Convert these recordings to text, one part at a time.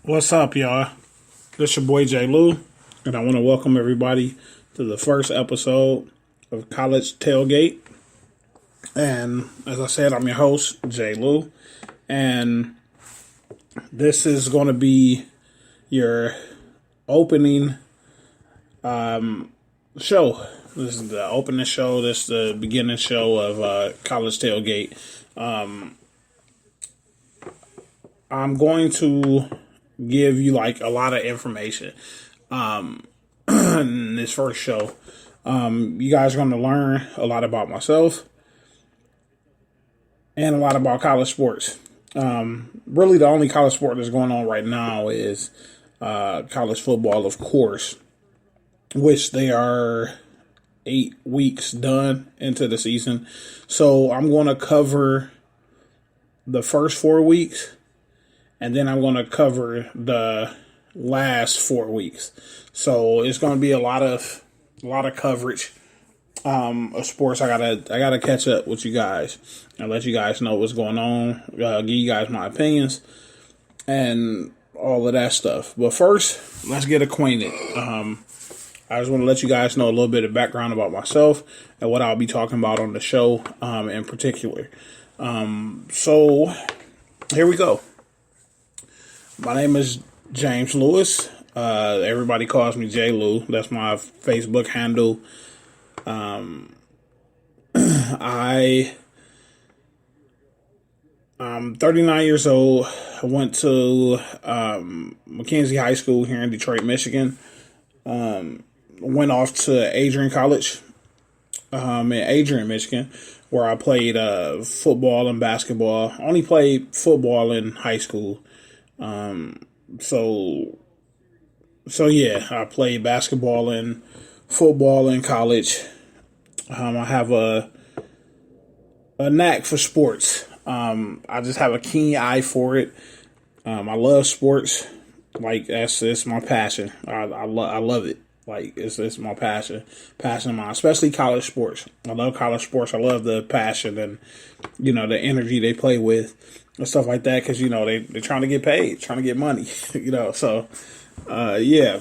What's up, y'all? This your boy J. Lou, and I want to welcome everybody to the first episode of College Tailgate. And as I said, I'm your host, J. Lou, and this is going to be your opening show. This is the opening show. This is the beginning show of College Tailgate. I'm going to give you like a lot of information in this first show. You guys are going to learn a lot about myself and a lot about college sports. Really, the only college sport that's going on right now is college football, of course, which they are 8 weeks done into the season. So I'm going to cover the first 4 weeks. And then I'm going to cover the last 4 weeks. So it's going to be a lot of coverage of sports. I gotta catch up with you guys and let you guys know what's going on. Give you guys my opinions and all of that stuff. But first, let's get acquainted. I just want to let you guys know a little bit of background about myself and what I'll be talking about on the show in particular. So here we go. My name is James Lewis. Everybody calls me J. Lou. That's my Facebook handle. I'm 39 years old. I went to Mackenzie High School here in Detroit, Michigan. Went off to Adrian College in Adrian, Michigan, where I played football and basketball. I only played football in high school. So yeah, I played basketball and football in college. I have a knack for sports. I just have a keen eye for it. I love sports. Like it's my passion. I love it. Like it's my passion of mine, especially college sports. I love college sports. I love the passion and the energy they play with and stuff like that, because they're trying to get paid, trying to get money. So yeah.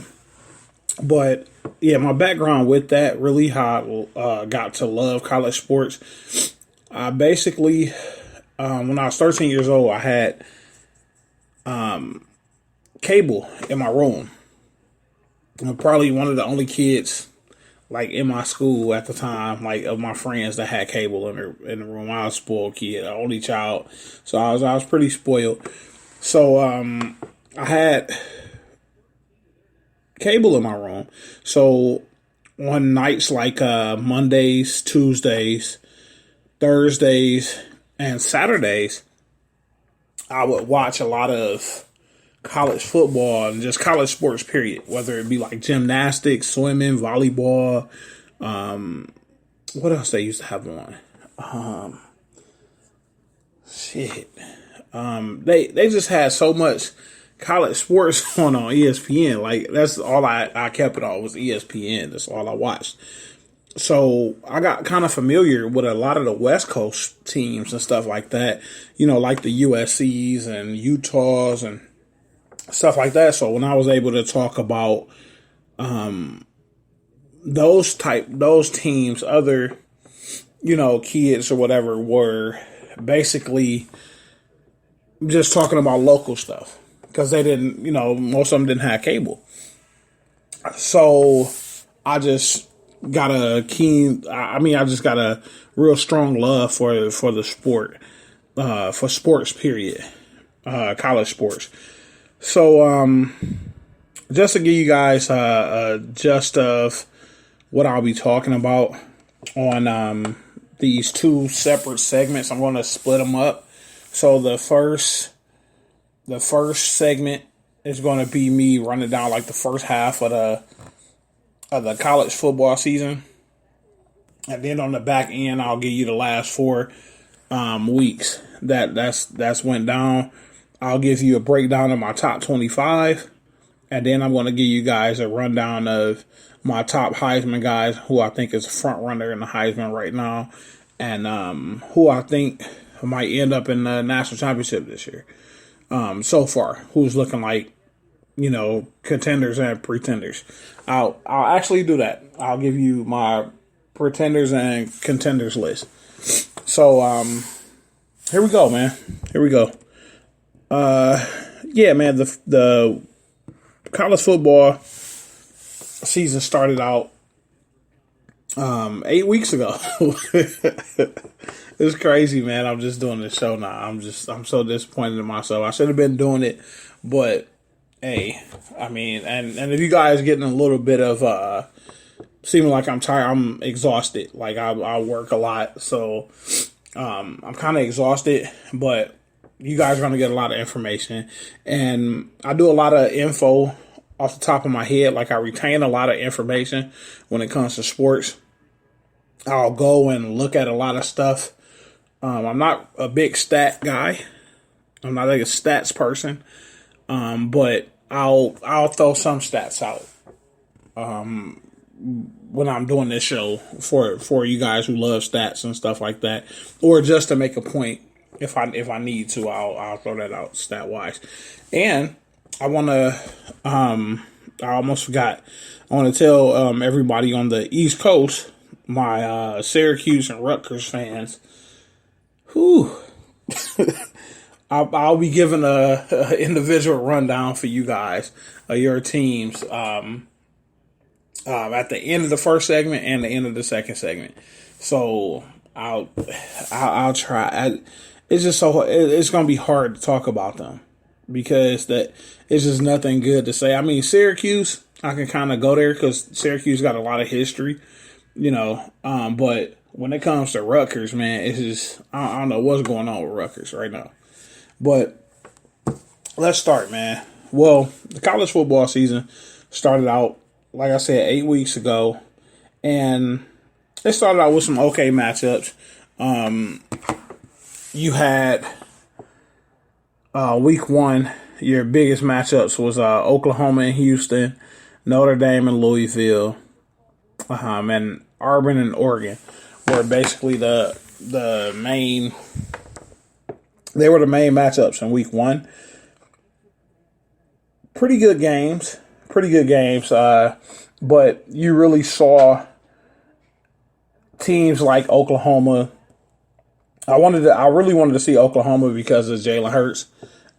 But yeah, my background with that, really how I got to love college sports. I basically, when I was 13 years old, I had cable in my room. I'm probably one of the only kids like in my school at the time, like of my friends that had cable in the room. I was a spoiled kid, only child, so I was pretty spoiled. So I had cable in my room. So on nights like Mondays, Tuesdays, Thursdays, and Saturdays, I would watch a lot of college football and just college sports, period. Whether it be like gymnastics, swimming, volleyball, what else they used to have on? They just had so much college sports on ESPN. Like that's all I kept it on was ESPN. That's all I watched. So I got kind of familiar with a lot of the West Coast teams and stuff like that. Like the USCs and Utahs and stuff like that. So when I was able to talk about those teams, other kids or whatever were basically just talking about local stuff, because they didn't, most of them didn't have cable. So I just got I just got a real strong love for the sport, for sports, period, college sports. So, just to give you guys a gist of what I'll be talking about on these two separate segments, I'm going to split them up. So the first segment is going to be me running down like the first half of the college football season, and then on the back end, I'll give you the last 4 weeks that's went down. I'll give you a breakdown of my top 25, and then I'm going to give you guys a rundown of my top Heisman guys, who I think is a front runner in the Heisman right now, and who I think might end up in the national championship this year. So far, who's looking like contenders and pretenders. I'll actually do that. I'll give you my pretenders and contenders list. So here we go, man. Here we go. Yeah, man. The college football season started out 8 weeks ago. It's crazy, man. I'm just doing this show now. I'm so disappointed in myself. I should have been doing it, but hey, I mean, and if you guys getting a little bit of seeming like I'm tired, I'm exhausted. Like I work a lot, so I'm kind of exhausted. But you guys are gonna get a lot of information, and I do a lot of info off the top of my head. Like I retain a lot of information when it comes to sports. I'll go and look at a lot of stuff. I'm not a big stat guy. I'm not like a stats person. But I'll throw some stats out when I'm doing this show for you guys who love stats and stuff like that, or just to make a point. If I need to, I'll throw that out stat wise. And I want to I almost forgot. I want to tell everybody on the East Coast, my Syracuse and Rutgers fans, whew. I'll be giving a individual rundown for you guys, your teams, at the end of the first segment and the end of the second segment. So I'll try. It's just it's going to be hard to talk about them because it's just nothing good to say. I mean, Syracuse, I can kind of go there because Syracuse got a lot of history, but when it comes to Rutgers, man, it's just, I don't know what's going on with Rutgers right now. But let's start, man. Well, the college football season started out, like I said, 8 weeks ago. And it started out with some okay matchups. You had week one, your biggest matchups was Oklahoma and Houston, Notre Dame and Louisville, and Auburn and Oregon were basically the main. They were the main matchups in week one. Pretty good games. But you really saw teams like Oklahoma. I really wanted to see Oklahoma because of Jalen Hurts,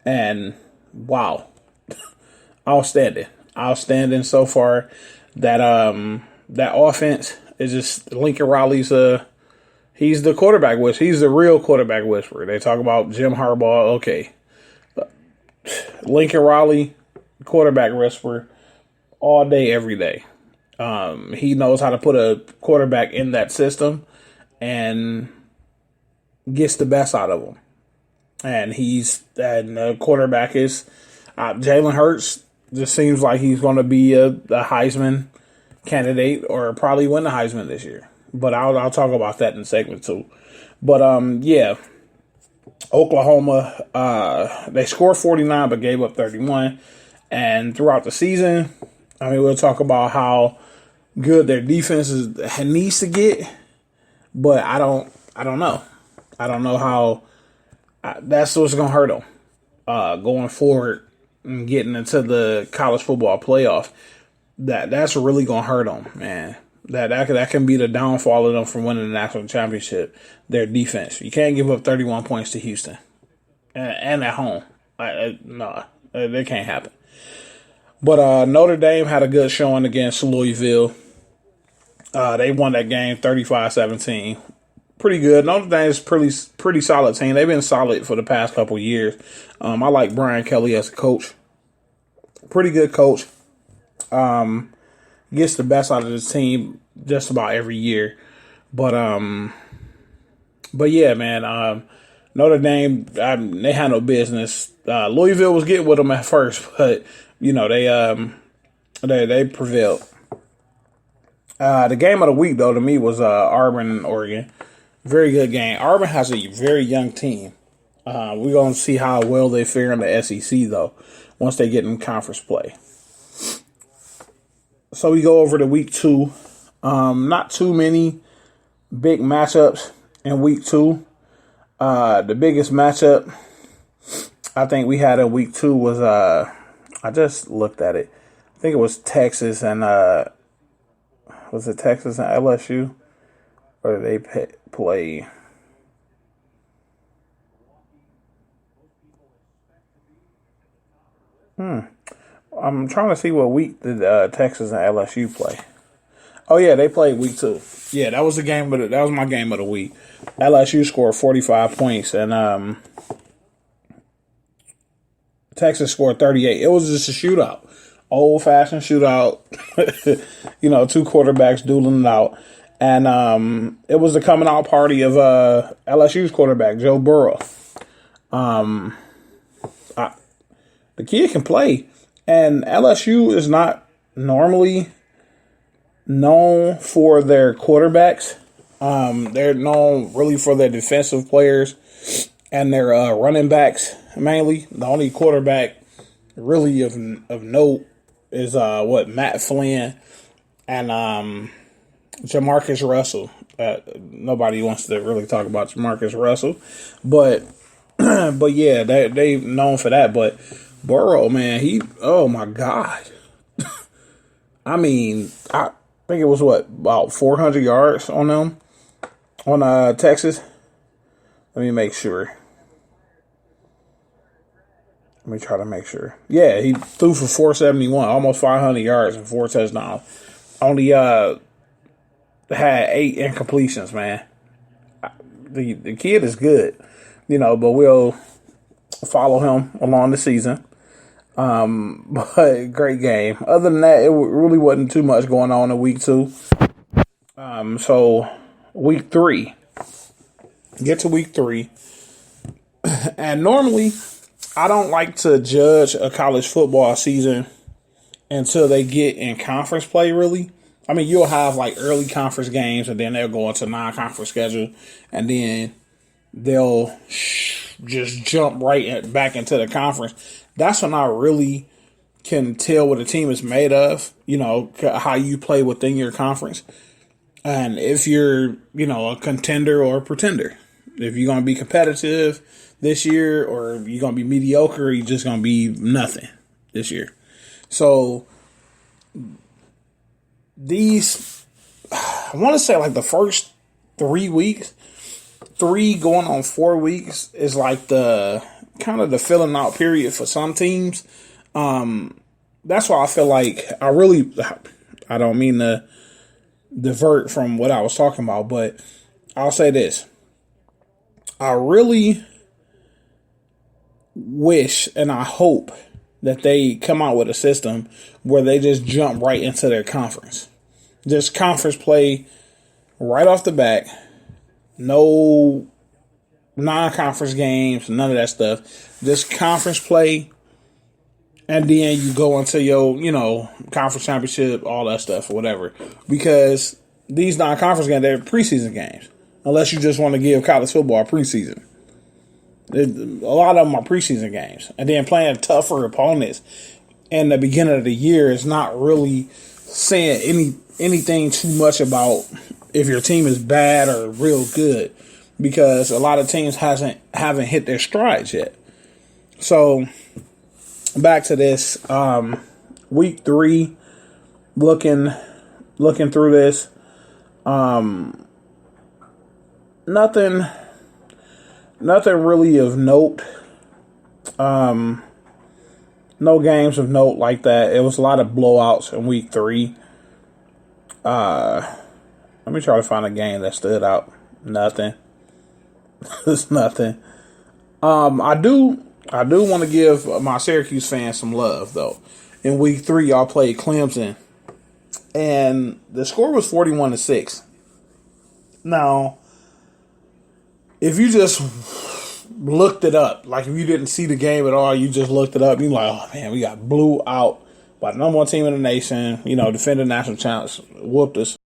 and wow, outstanding so far. That offense is just Lincoln Riley's. He's the quarterback whisperer. He's the real quarterback whisperer. They talk about Jim Harbaugh. Okay, Lincoln Riley, quarterback whisperer, all day, every day. He knows how to put a quarterback in that system and gets the best out of them. And the quarterback is Jalen Hurts. Just seems like he's going to be a Heisman candidate or probably win the Heisman this year. But I'll talk about that in segment 2. But yeah, Oklahoma, they scored 49 but gave up 31. And throughout the season, I mean, we'll talk about how good their defense needs to get. But I don't know. I don't know how that's what's going to hurt them going forward and getting into the college football playoff. That's really going to hurt them, man. That can be the downfall of them from winning the national championship. Their defense. You can't give up 31 points to Houston and at home. No, that can't happen. But Notre Dame had a good showing against Louisville. They won that game 35-17. Pretty good. Notre Dame is pretty solid team. They've been solid for the past couple years. I like Brian Kelly as a coach. Pretty good coach. Gets the best out of this team just about every year. But yeah, man. Notre Dame, they had no business. Louisville was getting with them at first, but they prevailed. The game of the week, though, to me was Auburn and Oregon. Very good game. Auburn has a very young team. We're going to see how well they fare in the SEC, though, once they get in conference play. So we go over to week 2. Not too many big matchups in week 2. The biggest matchup I think we had in week 2 was I just looked at it. I think it was Texas and was it Texas and LSU, or did they play? I'm trying to see what week did Texas and LSU play. Oh yeah, they played week 2. Yeah, that was the game, but that was my game of the week. LSU scored 45 points, and Texas scored 38. It was just a shootout, old fashioned shootout. Two quarterbacks dueling it out, and it was the coming out party of LSU's quarterback Joe Burrow. The kid can play, and LSU is not normally known for their quarterbacks. They're known really for their defensive players and their running backs mainly. The only quarterback really of note is Matt Flynn and Jamarcus Russell. Nobody wants to really talk about Jamarcus Russell, but yeah, they known for that. But Burrow, man, oh my God. I mean, I think it was about 400 yards on them, on Texas. Let me make sure. Let me try to make sure. Yeah, he threw for 471, almost 500 yards and 4 touchdowns. Only had 8 incompletions, man. The kid is good, but we'll follow him along the season. But great game. Other than that, it really wasn't too much going on in week 2. So week 3. Get to week 3. And normally, I don't like to judge a college football season until they get in conference play, really. I mean, you'll have like early conference games, and then they'll go into non-conference schedule, and then they'll just jump back into the conference. That's when I really can tell what a team is made of, how you play within your conference. And if you're, a contender or a pretender. If you're going to be competitive this year, or you're going to be mediocre, or you're just going to be nothing this year. So I want to say like the first 3 weeks, 3 going on 4 weeks is like the kind of the filling out period for some teams. That's why I feel like I don't mean to divert from what I was talking about, but I'll say this. I really wish and I hope that they come out with a system where they just jump right into their conference. Just conference play right off the bat. No non-conference games, none of that stuff. Just conference play. And then you go into your, conference championship, all that stuff or whatever. Because these non-conference games, they're preseason games. Unless you just want to give college football a preseason. A lot of them are preseason games. And then playing tougher opponents in the beginning of the year is not really saying anything too much about if your team is bad or real good. Because a lot of teams haven't hit their strides yet. So back to this. Week 3, looking through this. Nothing really of note. No games of note like that. It was a lot of blowouts in week 3. Let me try to find a game that stood out. Nothing. It's nothing. I do want to give my Syracuse fans some love though. In week 3, y'all played Clemson, and the score was 41-6. Now, if you just looked it up, like if you didn't see the game at all, you just looked it up, you're like, oh man, we got blew out by the number 1 team in the nation, defending national champs, whooped us.